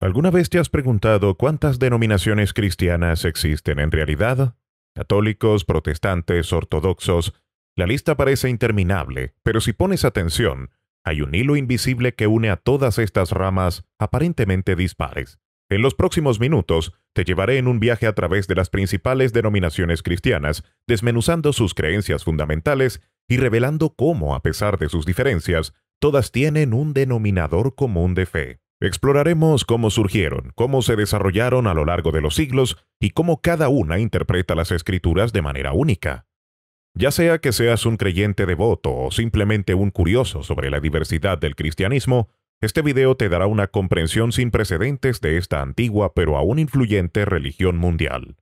¿Alguna vez te has preguntado cuántas denominaciones cristianas existen en realidad? Católicos, protestantes, ortodoxos. La lista parece interminable, pero si pones atención, hay un hilo invisible que une a todas estas ramas aparentemente dispares. En los próximos minutos, te llevaré en un viaje a través de las principales denominaciones cristianas, desmenuzando sus creencias fundamentales y revelando cómo, a pesar de sus diferencias, todas tienen un denominador común de fe. Exploraremos cómo surgieron, cómo se desarrollaron a lo largo de los siglos y cómo cada una interpreta las Escrituras de manera única. Ya sea que seas un creyente devoto o simplemente un curioso sobre la diversidad del cristianismo, este video te dará una comprensión sin precedentes de esta antigua pero aún influyente religión mundial.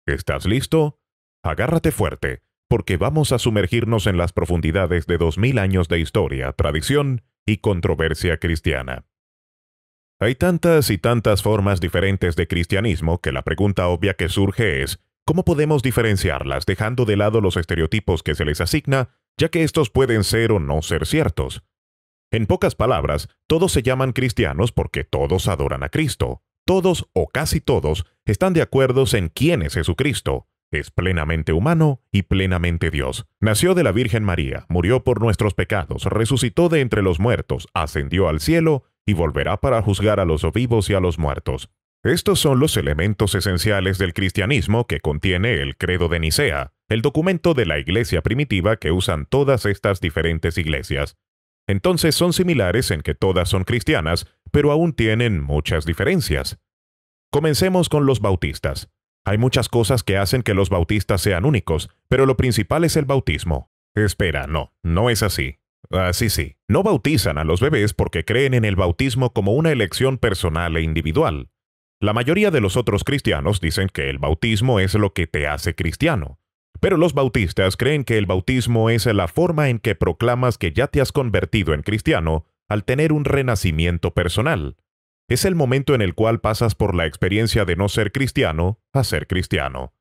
¿Estás listo? Agárrate fuerte, porque vamos a sumergirnos en las profundidades de 2000 años de historia, tradición y controversia cristiana. Hay tantas y tantas formas diferentes de cristianismo que la pregunta obvia que surge es, ¿cómo podemos diferenciarlas dejando de lado los estereotipos que se les asigna, ya que estos pueden ser o no ser ciertos? En pocas palabras, todos se llaman cristianos porque todos adoran a Cristo. Todos o casi todos están de acuerdo en quién es Jesucristo. Es plenamente humano y plenamente Dios. Nació de la Virgen María, murió por nuestros pecados, resucitó de entre los muertos, ascendió al cielo y volverá para juzgar a los vivos y a los muertos. Estos son los elementos esenciales del cristianismo que contiene el Credo de Nicea, el documento de la iglesia primitiva que usan todas estas diferentes iglesias. Entonces son similares en que todas son cristianas, pero aún tienen muchas diferencias. Comencemos con los bautistas. Hay muchas cosas que hacen que los bautistas sean únicos, pero lo principal es el bautismo. Espera, no es así. Sí. No bautizan a los bebés porque creen en el bautismo como una elección personal e individual. La mayoría de los otros cristianos dicen que el bautismo es lo que te hace cristiano. Pero los bautistas creen que el bautismo es la forma en que proclamas que ya te has convertido en cristiano al tener un renacimiento personal. Es el momento en el cual pasas por la experiencia de no ser cristiano a ser cristiano.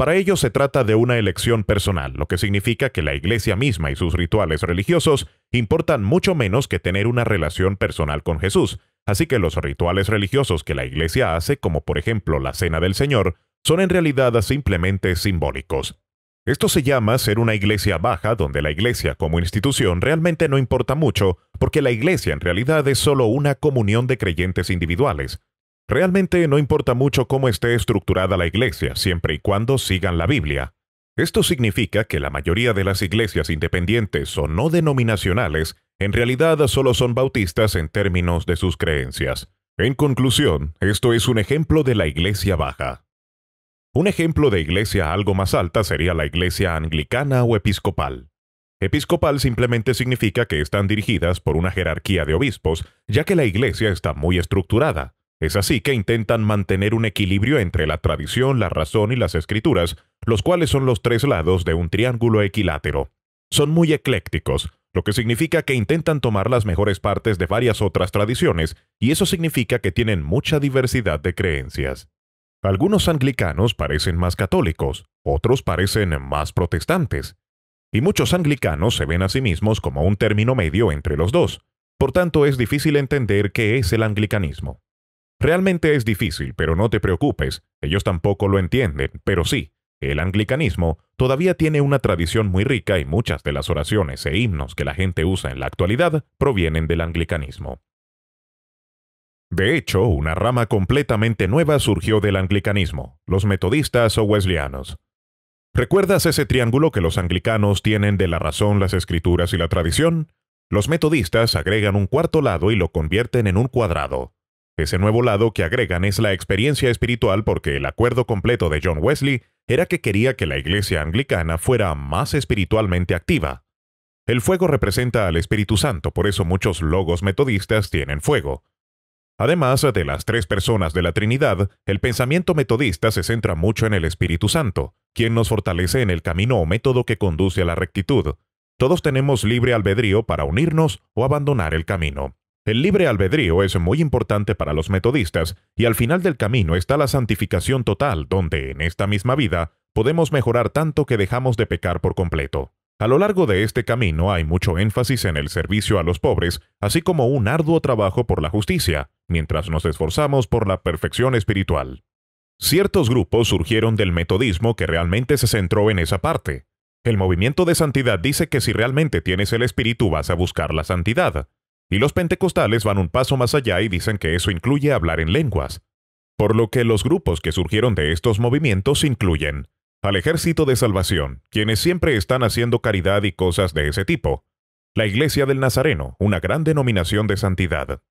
Para ellos se trata de una elección personal, lo que significa que la iglesia misma y sus rituales religiosos importan mucho menos que tener una relación personal con Jesús, así que los rituales religiosos que la iglesia hace, como por ejemplo la Cena del Señor, son en realidad simplemente simbólicos. Esto se llama ser una iglesia baja, donde la iglesia como institución realmente no importa mucho, porque la iglesia en realidad es solo una comunión de creyentes individuales. Realmente no importa mucho cómo esté estructurada la iglesia, siempre y cuando sigan la Biblia. Esto significa que la mayoría de las iglesias independientes o no denominacionales en realidad solo son bautistas en términos de sus creencias. En conclusión, esto es un ejemplo de la iglesia baja. Un ejemplo de iglesia algo más alta sería la iglesia anglicana o episcopal. Episcopal simplemente significa que están dirigidas por una jerarquía de obispos, ya que la iglesia está muy estructurada. Es así que intentan mantener un equilibrio entre la tradición, la razón y las escrituras, los cuales son los tres lados de un triángulo equilátero. Son muy eclécticos, lo que significa que intentan tomar las mejores partes de varias otras tradiciones, y eso significa que tienen mucha diversidad de creencias. Algunos anglicanos parecen más católicos, otros parecen más protestantes. Y muchos anglicanos se ven a sí mismos como un término medio entre los dos. Por tanto, es difícil entender qué es el anglicanismo. Realmente es difícil, pero no te preocupes, ellos tampoco lo entienden, pero sí, el anglicanismo todavía tiene una tradición muy rica y muchas de las oraciones e himnos que la gente usa en la actualidad provienen del anglicanismo. De hecho, una rama completamente nueva surgió del anglicanismo, los metodistas o wesleyanos. ¿Recuerdas ese triángulo que los anglicanos tienen de la razón, las escrituras y la tradición? Los metodistas agregan un cuarto lado y lo convierten en un cuadrado. Ese nuevo lado que agregan es la experiencia espiritual porque el acuerdo completo de John Wesley era que quería que la iglesia anglicana fuera más espiritualmente activa. El fuego representa al Espíritu Santo, por eso muchos logos metodistas tienen fuego. Además de las tres personas de la Trinidad, el pensamiento metodista se centra mucho en el Espíritu Santo, quien nos fortalece en el camino o método que conduce a la rectitud. Todos tenemos libre albedrío para unirnos o abandonar el camino. El libre albedrío es muy importante para los metodistas, y al final del camino está la santificación total, donde en esta misma vida podemos mejorar tanto que dejamos de pecar por completo. A lo largo de este camino hay mucho énfasis en el servicio a los pobres, así como un arduo trabajo por la justicia, mientras nos esforzamos por la perfección espiritual. Ciertos grupos surgieron del metodismo que realmente se centró en esa parte. El movimiento de santidad dice que si realmente tienes el espíritu vas a buscar la santidad. Y los pentecostales van un paso más allá y dicen que eso incluye hablar en lenguas. Por lo que los grupos que surgieron de estos movimientos incluyen al Ejército de Salvación, quienes siempre están haciendo caridad y cosas de ese tipo. La Iglesia del Nazareno, una gran denominación de santidad.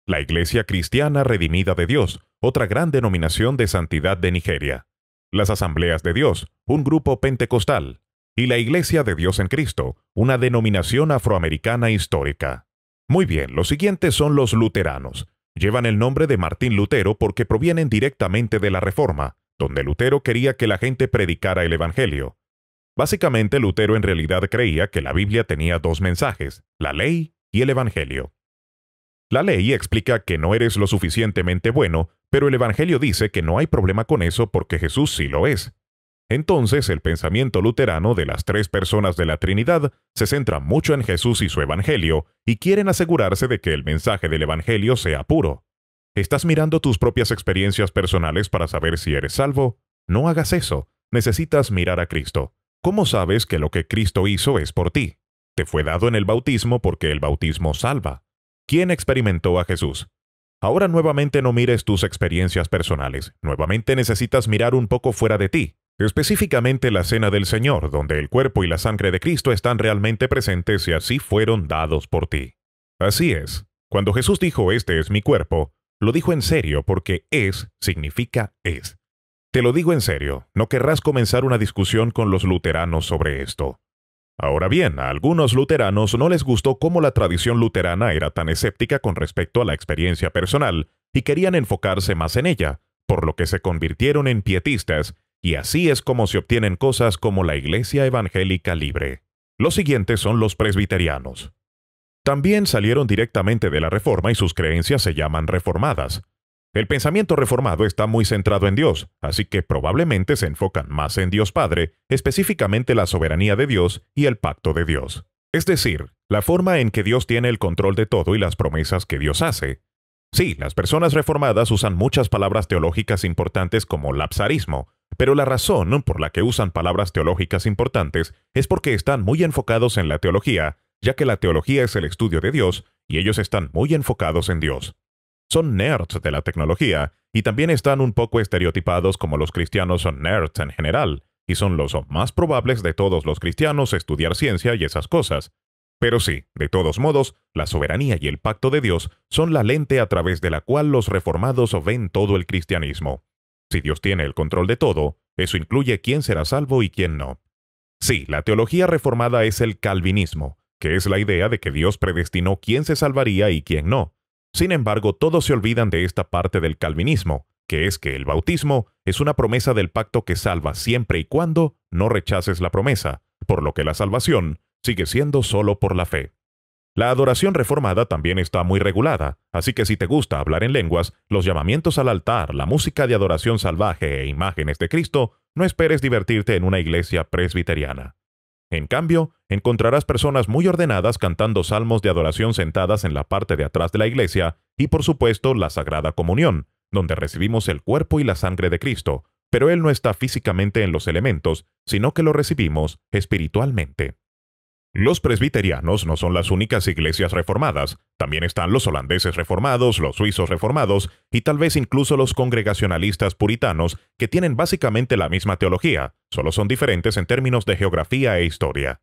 La Iglesia Cristiana Redimida de Dios, otra gran denominación de santidad de Nigeria. Las Asambleas de Dios, un grupo pentecostal. Y la Iglesia de Dios en Cristo, una denominación afroamericana histórica. Muy bien, los siguientes son los luteranos. Llevan el nombre de Martín Lutero porque provienen directamente de la Reforma, donde Lutero quería que la gente predicara el Evangelio. Básicamente, Lutero en realidad creía que la Biblia tenía dos mensajes, la ley y el Evangelio. La ley explica que no eres lo suficientemente bueno, pero el Evangelio dice que no hay problema con eso porque Jesús sí lo es. Entonces, el pensamiento luterano de las tres personas de la Trinidad se centra mucho en Jesús y su Evangelio, y quieren asegurarse de que el mensaje del Evangelio sea puro. ¿Estás mirando tus propias experiencias personales para saber si eres salvo? No hagas eso. Necesitas mirar a Cristo. ¿Cómo sabes que lo que Cristo hizo es por ti? Te fue dado en el bautismo porque el bautismo salva. ¿Quién experimentó a Jesús? Ahora nuevamente no mires tus experiencias personales. Nuevamente necesitas mirar un poco fuera de ti. Específicamente la Cena del Señor, donde el cuerpo y la sangre de Cristo están realmente presentes y así fueron dados por ti. Así es. Cuando Jesús dijo «Este es mi cuerpo», lo dijo en serio porque «es» significa «es». Te lo digo en serio, no querrás comenzar una discusión con los luteranos sobre esto. Ahora bien, a algunos luteranos no les gustó cómo la tradición luterana era tan escéptica con respecto a la experiencia personal y querían enfocarse más en ella, por lo que se convirtieron en pietistas, y así es como se obtienen cosas como la Iglesia Evangélica Libre. Los siguientes son los presbiterianos. También salieron directamente de la Reforma y sus creencias se llaman reformadas. El pensamiento reformado está muy centrado en Dios, así que probablemente se enfocan más en Dios Padre, específicamente la soberanía de Dios y el pacto de Dios. Es decir, la forma en que Dios tiene el control de todo y las promesas que Dios hace. Sí, las personas reformadas usan muchas palabras teológicas importantes como lapsarismo, pero la razón por la que usan palabras teológicas importantes es porque están muy enfocados en la teología, ya que la teología es el estudio de Dios y ellos están muy enfocados en Dios. Son nerds de la tecnología y también están un poco estereotipados como los cristianos son nerds en general, y son los más probables de todos los cristianos estudiar ciencia y esas cosas. Pero sí, de todos modos, la soberanía y el pacto de Dios son la lente a través de la cual los reformados ven todo el cristianismo. Si Dios tiene el control de todo, eso incluye quién será salvo y quién no. Sí, la teología reformada es el calvinismo, que es la idea de que Dios predestinó quién se salvaría y quién no. Sin embargo, todos se olvidan de esta parte del calvinismo, que es que el bautismo es una promesa del pacto que salva siempre y cuando no rechaces la promesa, por lo que la salvación sigue siendo solo por la fe. La adoración reformada también está muy regulada, así que si te gusta hablar en lenguas, los llamamientos al altar, la música de adoración salvaje e imágenes de Cristo, no esperes divertirte en una iglesia presbiteriana. En cambio, encontrarás personas muy ordenadas cantando salmos de adoración sentadas en la parte de atrás de la iglesia y, por supuesto, la Sagrada Comunión, donde recibimos el cuerpo y la sangre de Cristo, pero Él no está físicamente en los elementos, sino que lo recibimos espiritualmente. Los presbiterianos no son las únicas iglesias reformadas, también están los holandeses reformados, los suizos reformados y tal vez incluso los congregacionalistas puritanos que tienen básicamente la misma teología, solo son diferentes en términos de geografía e historia.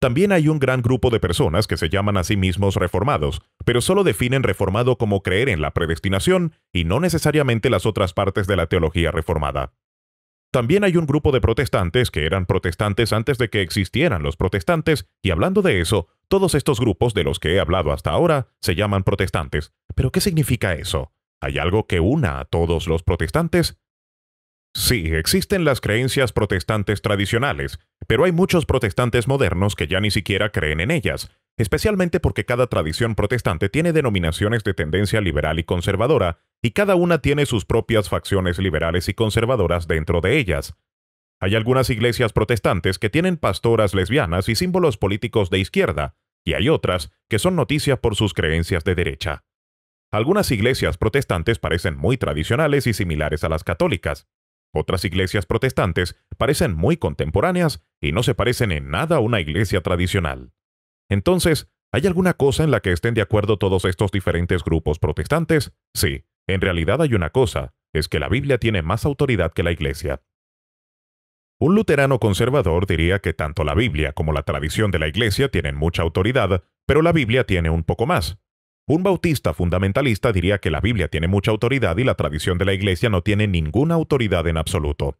También hay un gran grupo de personas que se llaman a sí mismos reformados, pero solo definen reformado como creer en la predestinación y no necesariamente las otras partes de la teología reformada. También hay un grupo de protestantes que eran protestantes antes de que existieran los protestantes, y hablando de eso, todos estos grupos de los que he hablado hasta ahora se llaman protestantes. ¿Pero qué significa eso? ¿Hay algo que una a todos los protestantes? Sí, existen las creencias protestantes tradicionales, pero hay muchos protestantes modernos que ya ni siquiera creen en ellas, especialmente porque cada tradición protestante tiene denominaciones de tendencia liberal y conservadora, y cada una tiene sus propias facciones liberales y conservadoras dentro de ellas. Hay algunas iglesias protestantes que tienen pastoras lesbianas y símbolos políticos de izquierda, y hay otras que son noticia por sus creencias de derecha. Algunas iglesias protestantes parecen muy tradicionales y similares a las católicas. Otras iglesias protestantes parecen muy contemporáneas y no se parecen en nada a una iglesia tradicional. Entonces, ¿hay alguna cosa en la que estén de acuerdo todos estos diferentes grupos protestantes? Sí, en realidad hay una cosa, es que la Biblia tiene más autoridad que la iglesia. Un luterano conservador diría que tanto la Biblia como la tradición de la iglesia tienen mucha autoridad, pero la Biblia tiene un poco más. Un bautista fundamentalista diría que la Biblia tiene mucha autoridad y la tradición de la iglesia no tiene ninguna autoridad en absoluto.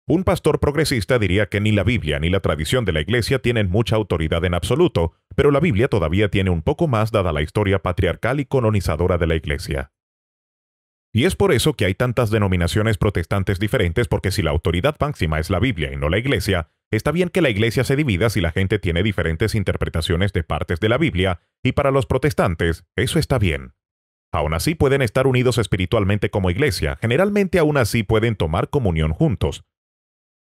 Un pastor progresista diría que ni la Biblia ni la tradición de la iglesia tienen mucha autoridad en absoluto, pero la Biblia todavía tiene un poco más dada la historia patriarcal y colonizadora de la iglesia. Y es por eso que hay tantas denominaciones protestantes diferentes, porque si la autoridad máxima es la Biblia y no la iglesia, está bien que la iglesia se divida si la gente tiene diferentes interpretaciones de partes de la Biblia, y para los protestantes, eso está bien. Aún así pueden estar unidos espiritualmente como iglesia, generalmente aún así pueden tomar comunión juntos.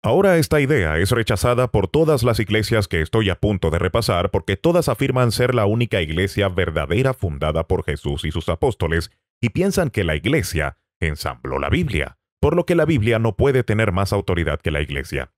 Ahora esta idea es rechazada por todas las iglesias que estoy a punto de repasar, porque todas afirman ser la única iglesia verdadera fundada por Jesús y sus apóstoles, y piensan que la iglesia ensambló la Biblia, por lo que la Biblia no puede tener más autoridad que la iglesia.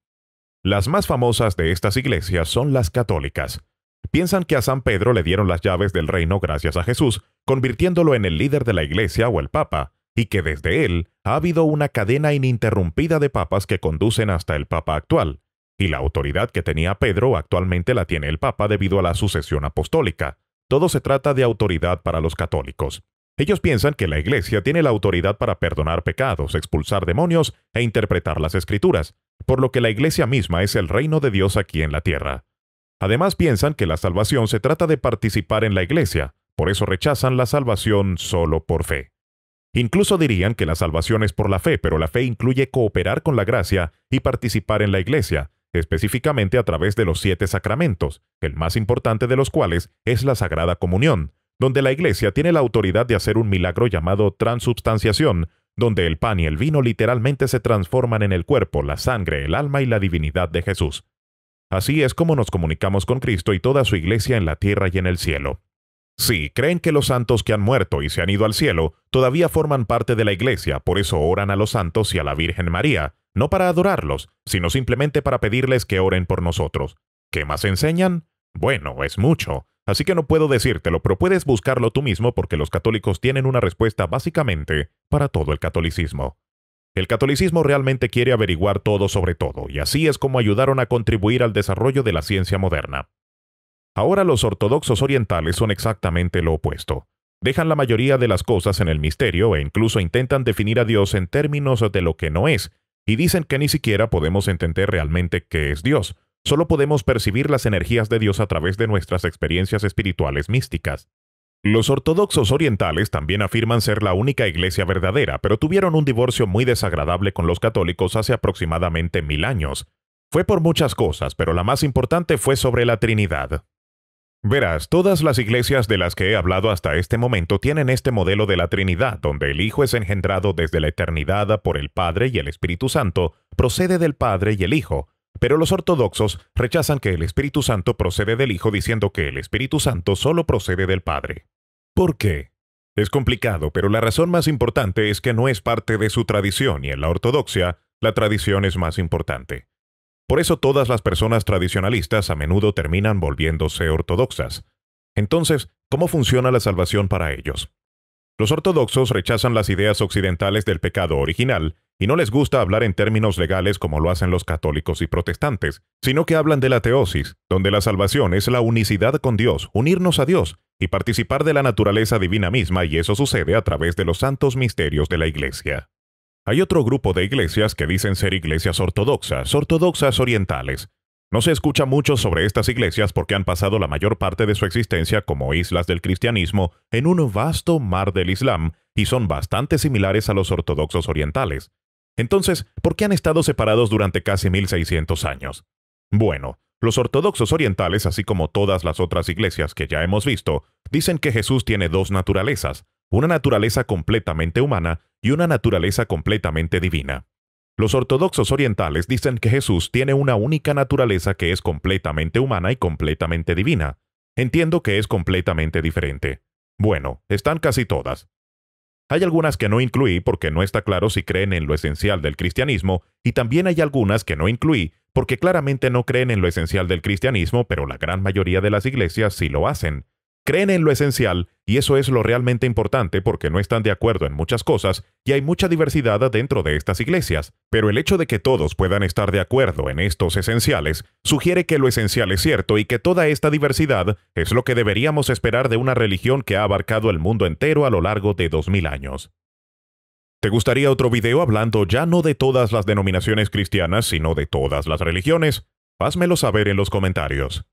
Las más famosas de estas iglesias son las católicas. Piensan que a San Pedro le dieron las llaves del reino gracias a Jesús, convirtiéndolo en el líder de la iglesia o el papa, y que desde él ha habido una cadena ininterrumpida de papas que conducen hasta el papa actual, y la autoridad que tenía Pedro actualmente la tiene el papa debido a la sucesión apostólica. Todo se trata de autoridad para los católicos. Ellos piensan que la iglesia tiene la autoridad para perdonar pecados, expulsar demonios e interpretar las escrituras, por lo que la iglesia misma es el reino de Dios aquí en la tierra. Además piensan que la salvación se trata de participar en la iglesia, por eso rechazan la salvación solo por fe. Incluso dirían que la salvación es por la fe, pero la fe incluye cooperar con la gracia y participar en la iglesia, específicamente a través de los 7 sacramentos, el más importante de los cuales es la Sagrada Comunión, donde la iglesia tiene la autoridad de hacer un milagro llamado transubstanciación, donde el pan y el vino literalmente se transforman en el cuerpo, la sangre, el alma y la divinidad de Jesús. Así es como nos comunicamos con Cristo y toda su iglesia en la tierra y en el cielo. Sí, creen que los santos que han muerto y se han ido al cielo todavía forman parte de la iglesia, por eso oran a los santos y a la Virgen María, no para adorarlos, sino simplemente para pedirles que oren por nosotros. ¿Qué más enseñan? Bueno, es mucho, así que no puedo decírtelo, pero puedes buscarlo tú mismo porque los católicos tienen una respuesta básicamente para todo el catolicismo. El catolicismo realmente quiere averiguar todo sobre todo, y así es como ayudaron a contribuir al desarrollo de la ciencia moderna. Ahora los ortodoxos orientales son exactamente lo opuesto. Dejan la mayoría de las cosas en el misterio e incluso intentan definir a Dios en términos de lo que no es, y dicen que ni siquiera podemos entender realmente qué es Dios. Solo podemos percibir las energías de Dios a través de nuestras experiencias espirituales místicas. Los ortodoxos orientales también afirman ser la única iglesia verdadera, pero tuvieron un divorcio muy desagradable con los católicos hace aproximadamente 1000 años. Fue por muchas cosas, pero la más importante fue sobre la Trinidad. Verás, todas las iglesias de las que he hablado hasta este momento tienen este modelo de la Trinidad, donde el Hijo es engendrado desde la eternidad por el Padre y el Espíritu Santo procede del Padre y el Hijo. Pero los ortodoxos rechazan que el Espíritu Santo procede del Hijo, diciendo que el Espíritu Santo solo procede del Padre. ¿Por qué? Es complicado, pero la razón más importante es que no es parte de su tradición, y en la ortodoxia, la tradición es más importante. Por eso todas las personas tradicionalistas a menudo terminan volviéndose ortodoxas. Entonces, ¿cómo funciona la salvación para ellos? Los ortodoxos rechazan las ideas occidentales del pecado original y no les gusta hablar en términos legales como lo hacen los católicos y protestantes, sino que hablan de la teosis, donde la salvación es la unicidad con Dios, unirnos a Dios y participar de la naturaleza divina misma, y eso sucede a través de los santos misterios de la Iglesia. Hay otro grupo de iglesias que dicen ser iglesias ortodoxas orientales. No se escucha mucho sobre estas iglesias porque han pasado la mayor parte de su existencia como islas del cristianismo en un vasto mar del Islam y son bastante similares a los ortodoxos orientales. Entonces, ¿por qué han estado separados durante casi 1600 años? Bueno, los ortodoxos orientales, así como todas las otras iglesias que ya hemos visto, dicen que Jesús tiene dos naturalezas, una naturaleza completamente humana y una naturaleza completamente divina. Los ortodoxos orientales dicen que Jesús tiene una única naturaleza que es completamente humana y completamente divina. Entiendo que es completamente diferente. Bueno, están casi todas. Hay algunas que no incluí porque no está claro si creen en lo esencial del cristianismo, y también hay algunas que no incluí porque claramente no creen en lo esencial del cristianismo, pero la gran mayoría de las iglesias sí lo hacen. Creen en lo esencial, y eso es lo realmente importante porque no están de acuerdo en muchas cosas, y hay mucha diversidad dentro de estas iglesias. Pero el hecho de que todos puedan estar de acuerdo en estos esenciales sugiere que lo esencial es cierto y que toda esta diversidad es lo que deberíamos esperar de una religión que ha abarcado el mundo entero a lo largo de 2000 años. ¿Te gustaría otro video hablando ya no de todas las denominaciones cristianas, sino de todas las religiones? Házmelo saber en los comentarios.